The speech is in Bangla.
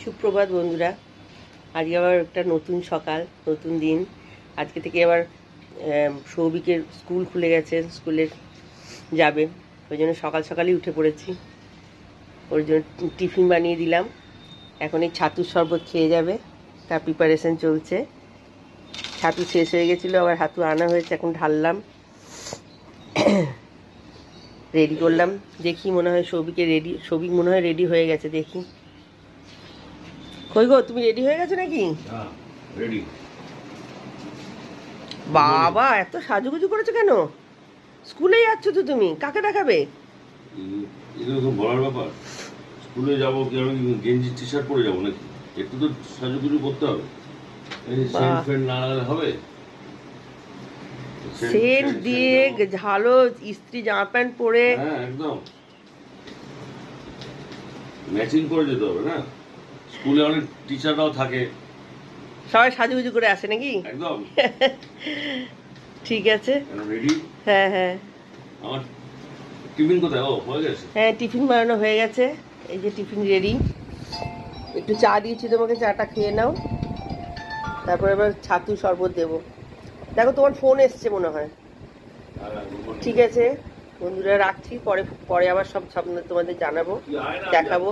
সুপ্রভাত বন্ধুরা, আজকে আবার একটা নতুন সকাল, নতুন দিন। আজকে থেকে আবার সৌভিকের স্কুল খুলে গেছে, স্কুলে যাবে, ওই জন্য সকাল সকালই উঠে পড়েছি। ওর জন্য টিফিন বানিয়ে দিলাম। এখন এই ছাতুর শরবত খেয়ে যাবে, তার প্রিপারেশন চলছে। ছাতু শেষ হয়ে গেছিলো, আবার হাতু আনা হয়েছে, এখন ঢাললাম, রেডি করলাম। দেখি, মনে হয় সৌভিক মনে হয় রেডি হয়ে গেছে, দেখি। কই গো, তুমি রেডি হয়ে গেছো নাকি? রেডি। বাবা, এত সাজুগুজু করেছো কেন? স্কুলে যাচ্ছ তো তুমি, কাকে দেখাবে? এগুলো তো বলার ব্যাপার। স্কুলে যাবো কি আমি গেঞ্জি টি শার্ট পরে যাবো নাকি? একটু তো সাজুগুজু করতে হবে। সেন্ট ফ্রেন্ড না লাগালে হবে? সেন্ট দিয়ে ঝালো, ইস্ত্রি জামা প্যান্ট পরে, হ্যাঁ একদম ম্যাচিং করে যেতে হবে না? স্কুলে অনেক টিচাররাও থাকে, সবাই সাজুগুজু করে আসে নাকি? একদম। ঠিক আছে, রেডি? হ্যাঁ হ্যাঁ। আমার টিফিন কোথায়? ও হয়ে গেছে। হ্যাঁ, টিফিন বানানো হয়ে গেছে, এই যে টিফিন রেডি। একটু চা দিয়েছি তোমাকে, চাটা খেয়ে নাও, তারপরে এবার ছাতু শরবত দেবো। দেখো, তোমার ফোন এসছে মনে হয়। ঠিক আছে বন্ধুরা, রাখছি, পরে পরে আবার সব তোমাদের জানাবো, দেখাবো।